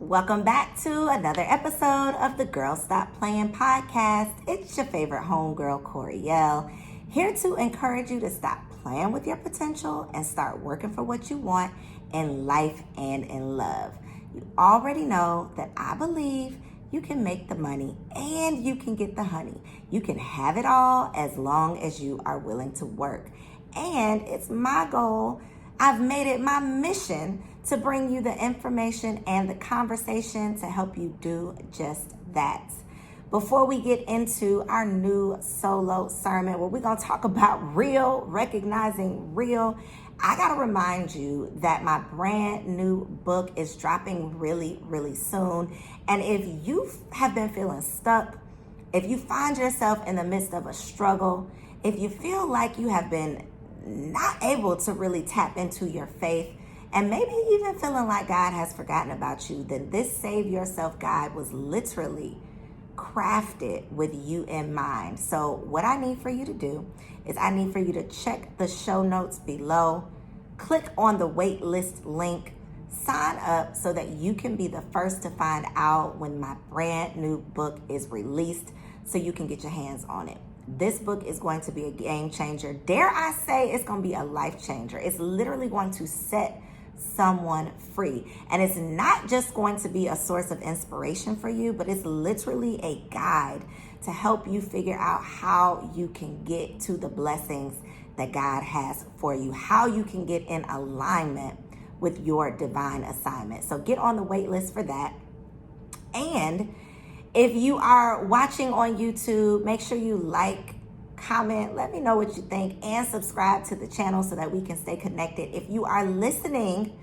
Welcome back to another episode of the Girl Stop Playin podcast. It's your favorite homegirl, Coriel, here to encourage you to stop playing with your potential and start working for what you want in life and in love. You already know that I believe you can make the money and you can get the honey. You can have it all as long as you are willing to work. And it's my goal. I've made it my mission to bring you the information and the conversation to help you do just that. Before we get into our new solo sermon, where we're going to talk about recognizing real, I got to remind you that my brand new book is dropping really, really soon. And if you have been feeling stuck, if you find yourself in the midst of a struggle, if you feel like you have been not able to really tap into your faith, and maybe even feeling like God has forgotten about you, then this Save Yourself guide was literally crafted with you in mind. So what I need for you to do is I need for you to check the show notes below, click on the waitlist link, sign up so that you can be the first to find out when my brand new book is released so you can get your hands on it. This book is going to be a game changer. Dare I say it's going to be a life changer. It's literally going to set someone free. And it's not just going to be a source of inspiration for you, but it's literally a guide to help you figure out how you can get to the blessings that God has for you, how you can get in alignment with your divine assignment. So get on the wait list for that. And if you are watching on YouTube, make sure you like, comment, let me know what you think, and subscribe to the channel so that we can stay connected. If you are listening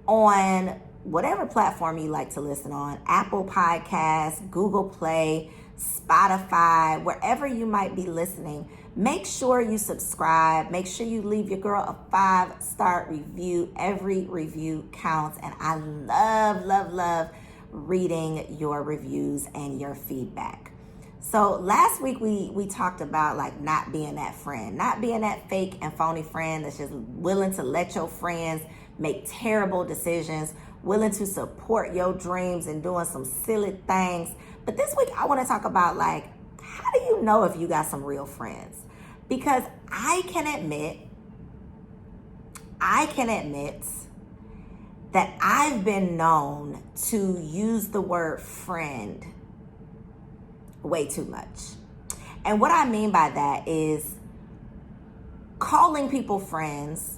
on whatever platform you like to listen on, Apple Podcasts, Google Play, Spotify, wherever you might be listening, make sure you subscribe. Make sure you leave your girl a 5-star review. Every review counts, and I love reading your reviews and your feedback. So last week we talked about like not being that friend, not being that fake and phony friend that's just willing to let your friends make terrible decisions, willing to support your dreams and doing some silly things. But this week I want to talk about like, how do you know if you got some real friends? Because I can admit that I've been known to use the word friend way too much. And what I mean by that is calling people friends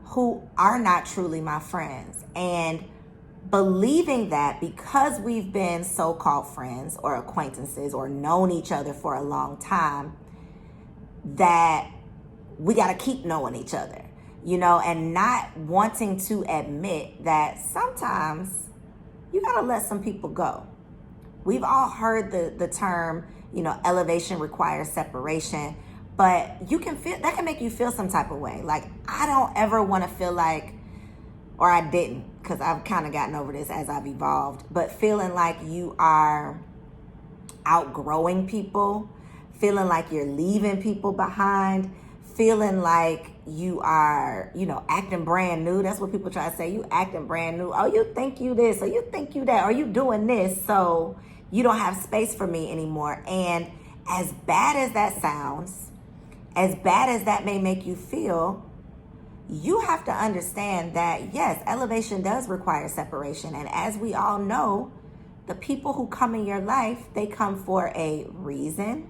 who are not truly my friends, and believing that because we've been so-called friends or acquaintances or known each other for a long time, that we got to keep knowing each other, and not wanting to admit that sometimes you got to let some people go. We've all heard the term, elevation requires separation, but you can feel that can make you feel some type of way. Like, I don't ever want to feel like, or I didn't, because I've kind of gotten over this as I've evolved, but feeling like you are outgrowing people, feeling like you're leaving people behind, feeling like you are, acting brand new. That's what people try to say. You acting brand new. Oh, you think you this, or you think you that, or you doing this, so you don't have space for me anymore. And as bad as that sounds, as bad as that may make you feel, you have to understand that, yes, elevation does require separation. And as we all know, the people who come in your life, they come for a reason,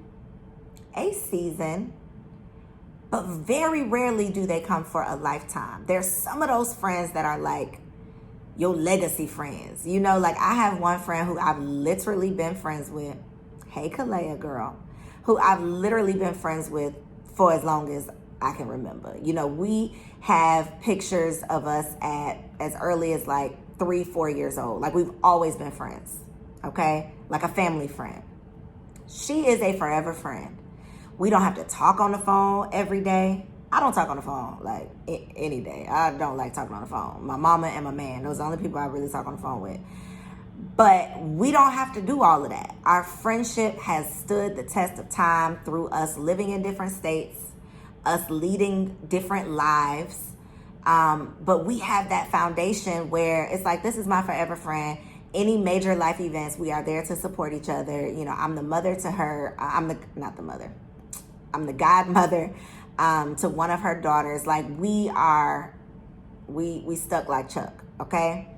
a season, but very rarely do they come for a lifetime. There's some of those friends that are like your legacy friends. Like I have one friend who I've literally been friends with. Hey, Kalea girl, who I've literally been friends with for as long as I can remember. We have pictures of us at as early as like 3-4 years old. Like we've always been friends. Okay. Like a family friend. She is a forever friend. We don't have to talk on the phone every day. I don't talk on the phone like any day. I don't like talking on the phone. My mama and my man, those are the only people I really talk on the phone with. But we don't have to do all of that. Our friendship has stood the test of time through us living in different states, us leading different lives. But we have that foundation where it's like, this is my forever friend. Any major life events, we are there to support each other. You know, I'm the mother to her. I'm the godmother to one of her daughters. Like, we stuck like Chuck, okay?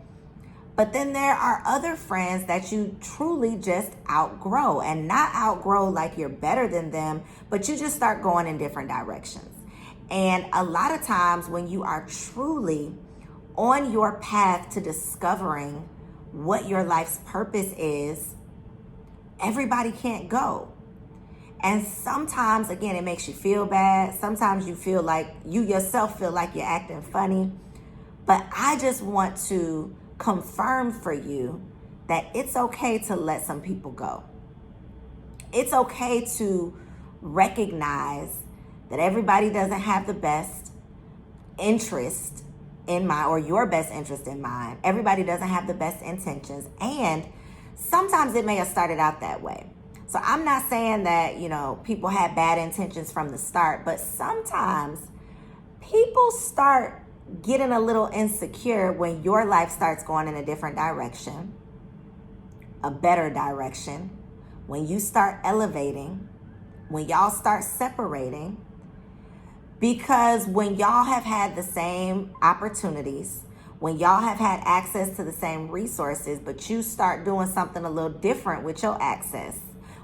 But then there are other friends that you truly just outgrow, and not outgrow like you're better than them, but you just start going in different directions. And a lot of times when you are truly on your path to discovering what your life's purpose is, everybody can't go. And sometimes, again, it makes you feel bad. Sometimes you feel like, you yourself feel like you're acting funny. But I just want to confirm for you that it's okay to let some people go. It's okay to recognize that everybody doesn't have the best interest in mind, or your best interest in mind. Everybody doesn't have the best intentions. And sometimes it may have started out that way. So I'm not saying that, you know, people had bad intentions from the start, but sometimes people start getting a little insecure when your life starts going in a different direction, a better direction, when you start elevating, when y'all start separating. Because when y'all have had the same opportunities, when y'all have had access to the same resources, but you start doing something a little different with your access,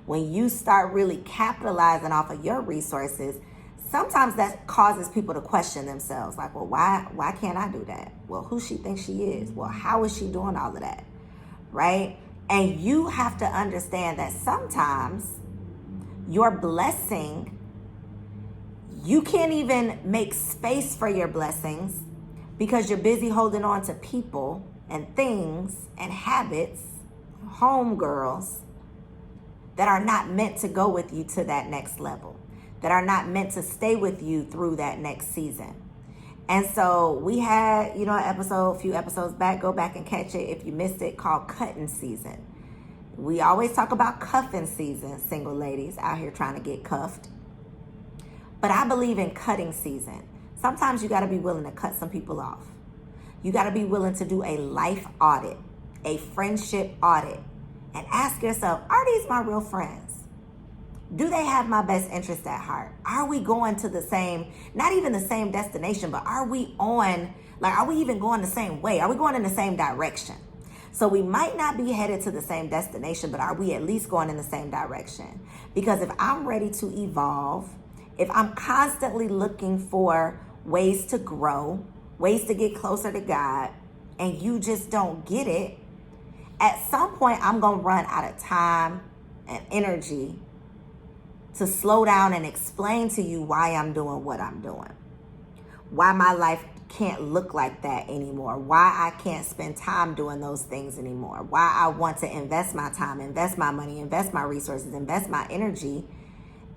when you start really capitalizing off of your resources, sometimes that causes people to question themselves. Like, well, why can't I do that? Well, who she thinks she is? Well, how is she doing all of that? Right? And you have to understand that sometimes your blessing, you can't even make space for your blessings because you're busy holding on to people and things and habits, homegirls, that are not meant to go with you to that next level, that are not meant to stay with you through that next season. And so we had, you know, a few episodes back, go back and catch it if you missed it, called Cutting Season. We always talk about cuffing season, single ladies out here trying to get cuffed. But I believe in cutting season. Sometimes you got to be willing to cut some people off. You got to be willing to do a life audit, a friendship audit, and ask yourself, are these my real friends? Do they have my best interest at heart? Are we going to the same, not even the same destination, but are we even going the same way? Are we going in the same direction? So we might not be headed to the same destination, but are we at least going in the same direction? Because if I'm ready to evolve, if I'm constantly looking for ways to grow, ways to get closer to God, and you just don't get it, at some point I'm going to run out of time and energy to slow down and explain to you why I'm doing what I'm doing, why my life can't look like that anymore, why I can't spend time doing those things anymore, why I want to invest my time, invest my money, invest my resources, invest my energy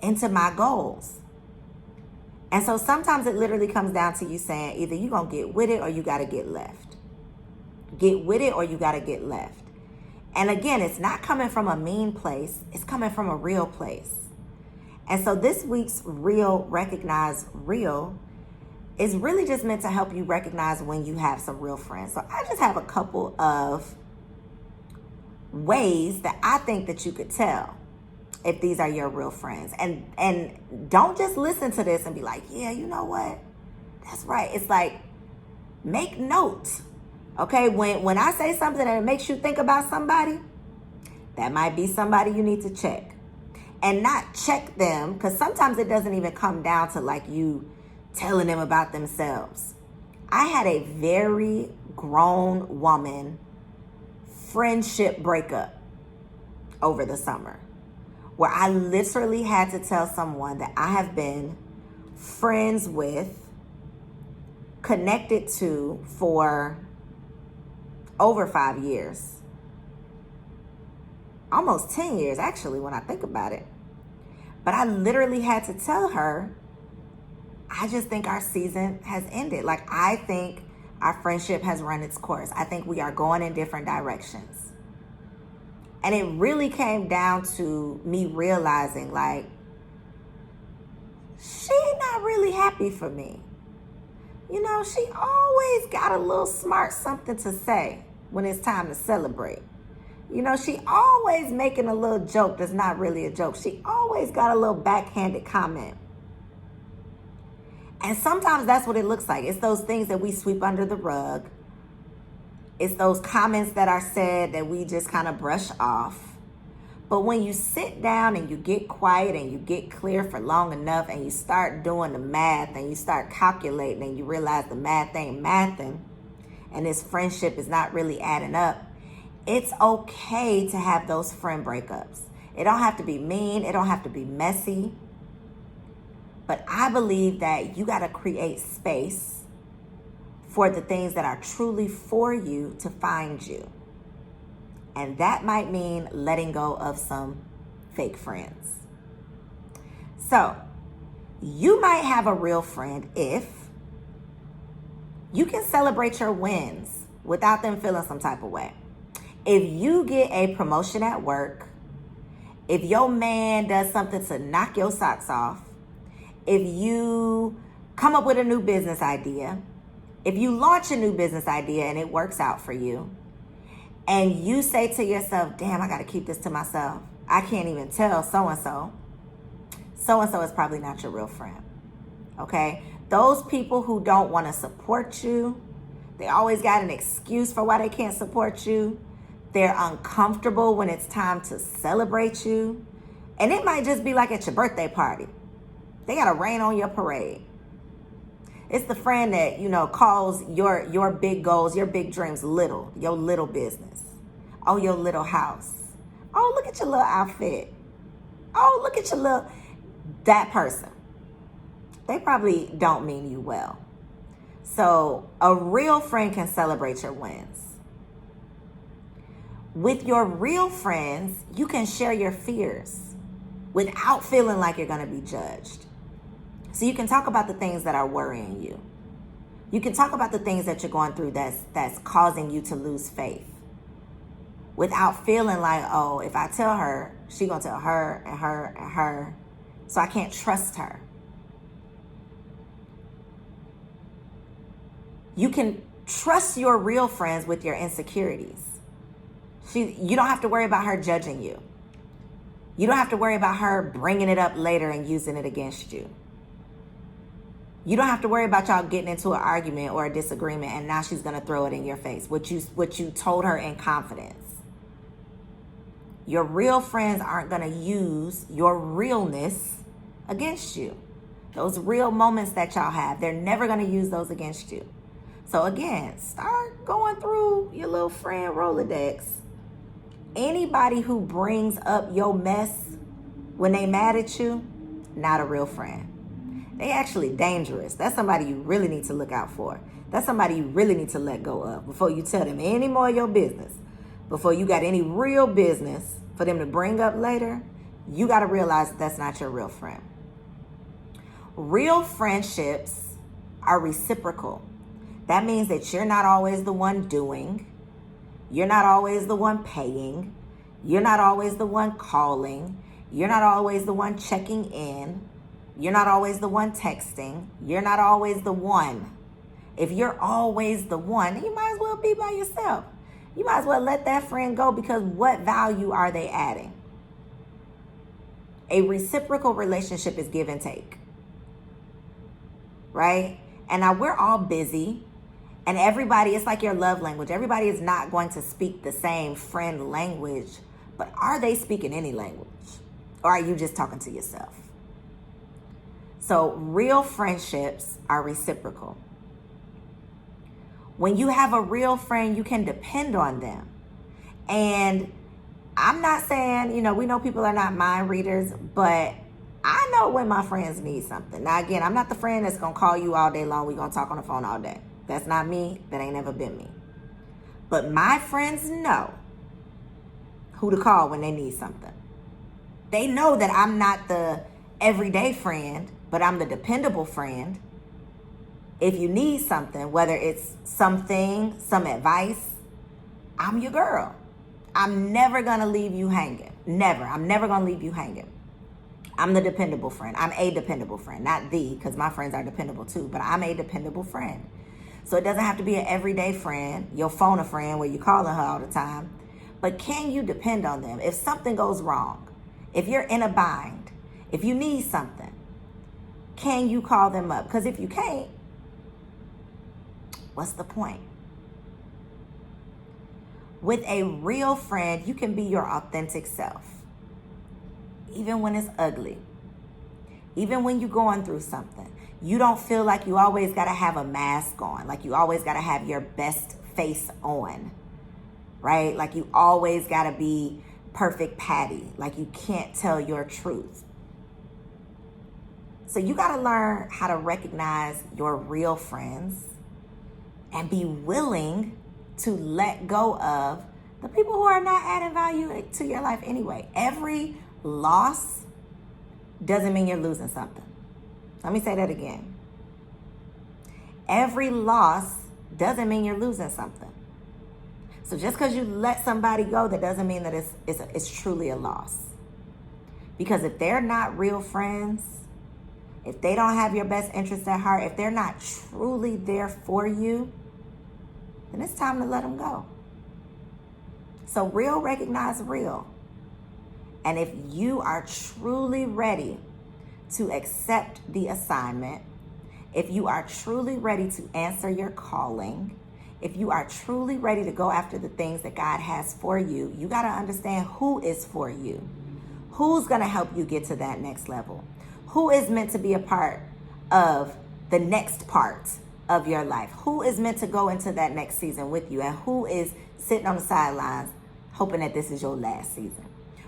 into my goals. And so sometimes it literally comes down to you saying either you're going to get with it or you got to get left. Get with it or you got to get left. And again, it's not coming from a mean place. It's coming from a real place. And so this week's Real Recognize Real is really just meant to help you recognize when you have some real friends. So I just have a couple of ways that I think that you could tell if these are your real friends. And don't just listen to this and be like, yeah, you know what? That's right. It's like, make notes. Okay, when I say something that makes you think about somebody, that might be somebody you need to check. And not check them, because sometimes it doesn't even come down to like you telling them about themselves. I had a very grown woman friendship breakup over the summer, where I literally had to tell someone that I have been friends with, connected to for over 5 years. Almost 10 years, actually, when I think about it. But I literally had to tell her, I just think our season has ended. Like, I think our friendship has run its course. I think we are going in different directions. And it really came down to me realizing, like, she not really happy for me. You know, she always got a little smart something to say when it's time to celebrate. You know, she always making a little joke that's not really a joke. She always got a little backhanded comment. And sometimes that's what it looks like. It's those things that we sweep under the rug. It's those comments that are said that we just kind of brush off. But when you sit down and you get quiet and you get clear for long enough and you start doing the math and you start calculating and you realize the math ain't mathing and this friendship is not really adding up, it's okay to have those friend breakups. It don't have to be mean. It don't have to be messy. But I believe that you got to create space for the things that are truly for you to find you. And that might mean letting go of some fake friends. So you might have a real friend if you can celebrate your wins without them feeling some type of way. If you get a promotion at work, if your man does something to knock your socks off, if you come up with a new business idea, if you launch a new business idea and it works out for you, and you say to yourself, damn, I got to keep this to myself. I can't even tell so-and-so. So-and-so is probably not your real friend, okay? Those people who don't want to support you, they always got an excuse for why they can't support you. They're uncomfortable when it's time to celebrate you. And it might just be like at your birthday party. They got to rain on your parade. It's the friend that, you know, calls your big goals, your big dreams little, your little business. Oh, your little house. Oh, look at your little outfit. Oh, look at your little, that person. They probably don't mean you well. So a real friend can celebrate your wins. With your real friends, you can share your fears without feeling like you're going to be judged. So you can talk about the things that are worrying you. You can talk about the things that you're going through that's causing you to lose faith without feeling like, oh, if I tell her, she going to tell her and her and her, so I can't trust her. You can trust your real friends with your insecurities. You don't have to worry about her judging you. You don't have to worry about her bringing it up later and using it against you. You don't have to worry about y'all getting into an argument or a disagreement and now she's going to throw it in your face, what you told her in confidence. Your real friends aren't going to use your realness against you. Those real moments that y'all have, they're never going to use those against you. So again, start going through your little friend Rolodex. Anybody who brings up your mess when they mad at you, not a real friend. They actually dangerous. That's somebody you really need to look out for. That's somebody you really need to let go of before you tell them any more of your business. Before you got any real business for them to bring up later, you got to realize that that's not your real friend. Real friendships are reciprocal. That means that you're not always the one doing. You're not always the one paying. You're not always the one calling. You're not always the one checking in. You're not always the one texting. You're not always the one. If you're always the one, you might as well be by yourself. You might as well let that friend go, because what value are they adding? A reciprocal relationship is give and take, right? And now we're all busy, and everybody, it's like your love language. Everybody is not going to speak the same friend language, but are they speaking any language? Or are you just talking to yourself? So real friendships are reciprocal. When you have a real friend, you can depend on them. And I'm not saying, we know people are not mind readers, but I know when my friends need something. Now, again, I'm not the friend that's going to call you all day long. We're going to talk on the phone all day. That's not me. That ain't never been me. But my friends know who to call when they need something. They know that I'm not the everyday friend, but I'm the dependable friend. If you need something, whether it's something, some advice, I'm your girl. I'm never going to leave you hanging. Never. I'm never going to leave you hanging. I'm the dependable friend. I'm a dependable friend. Not the, because my friends are dependable too, but I'm a dependable friend. So it doesn't have to be an everyday friend, your phone a friend where you calling her all the time. But can you depend on them? If something goes wrong, if you're in a bind, if you need something, can you call them up? Because if you can't, what's the point? With a real friend, you can be your authentic self. Even when it's ugly. Even when you're going through something. You don't feel like you always got to have a mask on. Like you always got to have your best face on. Right? Like you always got to be perfect Patty. Like you can't tell your truth. So you got to learn how to recognize your real friends and be willing to let go of the people who are not adding value to your life anyway. Every loss doesn't mean you're losing something. Let me say that again. Every loss doesn't mean you're losing something. So just because you let somebody go, that doesn't mean that it's truly a loss. Because if they're not real friends, if they don't have your best interest at heart, if they're not truly there for you, then it's time to let them go. So real recognize real. And if you are truly ready to accept the assignment, if you are truly ready to answer your calling, if you are truly ready to go after the things that God has for you, you got to understand who is for you. Who's going to help you get to that next level? Who is meant to be a part of the next part of your life? Who is meant to go into that next season with you? And who is sitting on the sidelines hoping that this is your last season?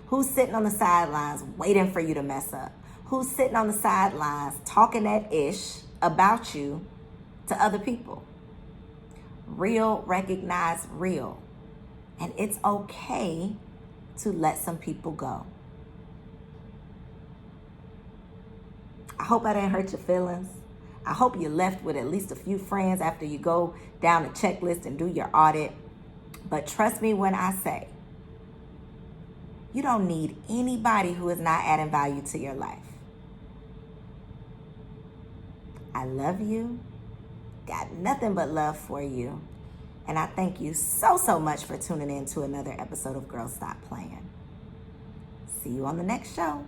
Who's sitting on the sidelines waiting for you to mess up? Who's sitting on the sidelines talking that ish about you to other people? Real recognize real. And it's okay to let some people go. I hope I didn't hurt your feelings. I hope you left with at least a few friends after you go down the checklist and do your audit. But trust me when I say, you don't need anybody who is not adding value to your life. I love you. Got nothing but love for you. And I thank you so much for tuning in to another episode of Girls Stop Playing. See you on the next show.